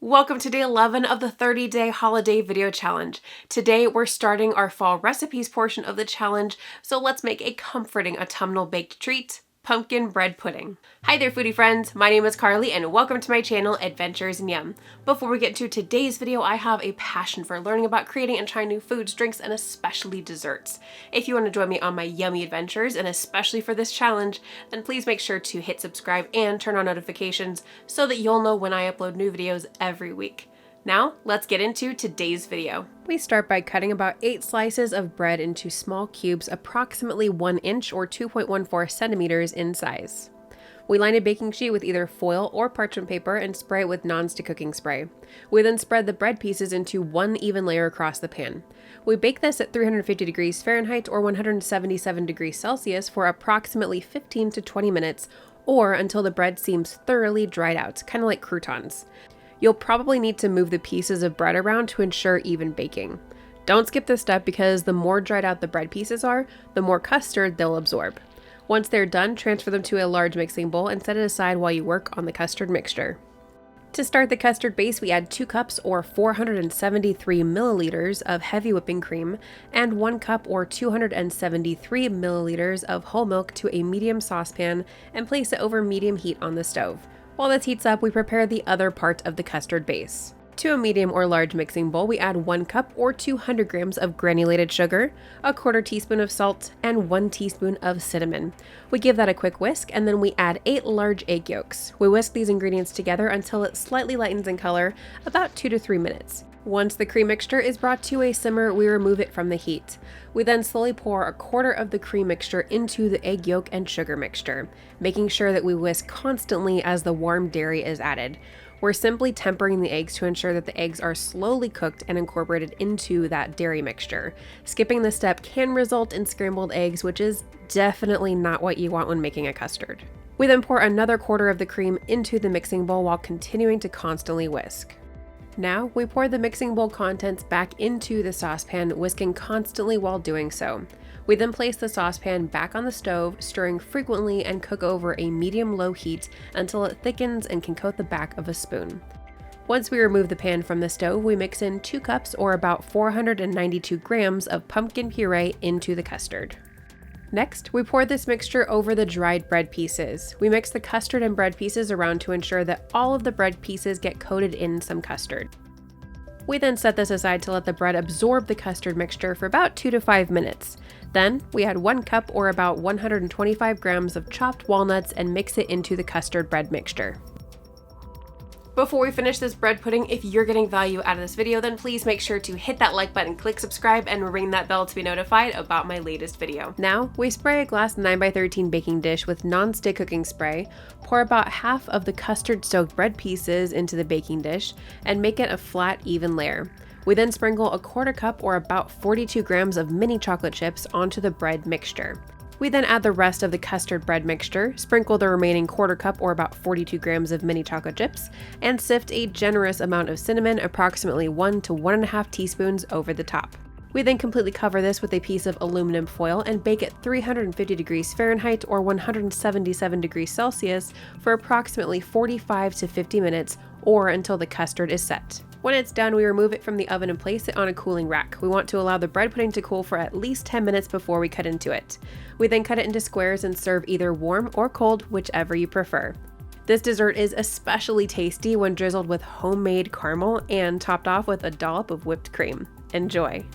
Welcome to day 11 of the 30-day holiday video challenge. Today we're starting our fall recipes portion of the challenge, so let's make a comforting autumnal baked treat, pumpkin bread pudding. Hi there foodie friends, my name is Carly and welcome to my channel Adventures in Yum. Before we get to today's video, I have a passion for learning about creating and trying new foods, drinks, and especially desserts. If you want to join me on my yummy adventures, and especially for this challenge, then please make sure to hit subscribe and turn on notifications so that you'll know when I upload new videos every week. Now, let's get into today's video. We start by cutting about 8 slices of bread into small cubes approximately 1 inch or 2.14 centimeters in size. We line a baking sheet with either foil or parchment paper and spray it with non-stick cooking spray. We then spread the bread pieces into one even layer across the pan. We bake this at 350 degrees Fahrenheit or 177 degrees Celsius for approximately 15 to 20 minutes or until the bread seems thoroughly dried out, kind of like croutons. You'll probably need to move the pieces of bread around to ensure even baking. Don't skip this step because the more dried out the bread pieces are, the more custard they'll absorb. Once they're done, transfer them to a large mixing bowl and set it aside while you work on the custard mixture. To start the custard base, we add 2 cups or 473 milliliters of heavy whipping cream and 1 cup or 273 milliliters of whole milk to a medium saucepan and place it over medium heat on the stove. While this heats up, we prepare the other part of the custard base. To a medium or large mixing bowl, we add 1 cup or 200 grams of granulated sugar, a 1/4 teaspoon of salt, and 1 teaspoon of cinnamon. We give that a quick whisk, and then we add 8 large egg yolks. We whisk these ingredients together until it slightly lightens in color, about 2 to 3 minutes. Once the cream mixture is brought to a simmer, we remove it from the heat. We then slowly pour 1/4 of the cream mixture into the egg yolk and sugar mixture, making sure that we whisk constantly as the warm dairy is added. We're simply tempering the eggs to ensure that the eggs are slowly cooked and incorporated into that dairy mixture. Skipping this step can result in scrambled eggs, which is definitely not what you want when making a custard. We then pour another 1/4 of the cream into the mixing bowl while continuing to constantly whisk. Now, we pour the mixing bowl contents back into the saucepan, whisking constantly while doing so. We then place the saucepan back on the stove, stirring frequently and cook over a medium-low heat until it thickens and can coat the back of a spoon. Once we remove the pan from the stove, we mix in 2 cups or about 492 grams of pumpkin puree into the custard. Next, we pour this mixture over the dried bread pieces. We mix the custard and bread pieces around to ensure that all of the bread pieces get coated in some custard. We then set this aside to let the bread absorb the custard mixture for about 2 to 5 minutes. Then, we add 1 cup or about 125 grams of chopped walnuts and mix it into the custard bread mixture. Before we finish this bread pudding, if you're getting value out of this video, then please make sure to hit that like button, click subscribe, and ring that bell to be notified about my latest video. Now, we spray a glass 9x13 baking dish with non-stick cooking spray, pour about half of the custard-soaked bread pieces into the baking dish, and make it a flat, even layer. We then sprinkle 1/4 cup or about 42 grams of mini chocolate chips onto the bread mixture. We then add the rest of the custard bread mixture, sprinkle the remaining 1/4 cup or about 42 grams of mini chocolate chips, and sift a generous amount of cinnamon, approximately 1 to 1.5 teaspoons, over the top. We then completely cover this with a piece of aluminum foil and bake at 350 degrees Fahrenheit or 177 degrees Celsius for approximately 45 to 50 minutes or until the custard is set. When it's done, we remove it from the oven and place it on a cooling rack. We want to allow the bread pudding to cool for at least 10 minutes before we cut into it. We then cut it into squares and serve either warm or cold, whichever you prefer. This dessert is especially tasty when drizzled with homemade caramel and topped off with a dollop of whipped cream. Enjoy!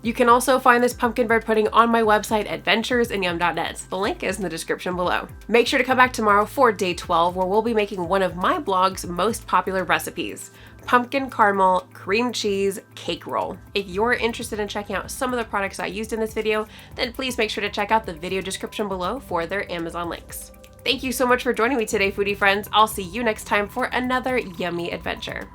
You can also find this pumpkin bread pudding on my website, adventuresinYum.net. The link is in the description below. Make sure to come back tomorrow for day 12, where we'll be making one of my blog's most popular recipes, pumpkin caramel cream cheese cake roll. If you're interested in checking out some of the products I used in this video, then please make sure to check out the video description below for their Amazon links. Thank you so much for joining me today, foodie friends. I'll see you next time for another yummy adventure.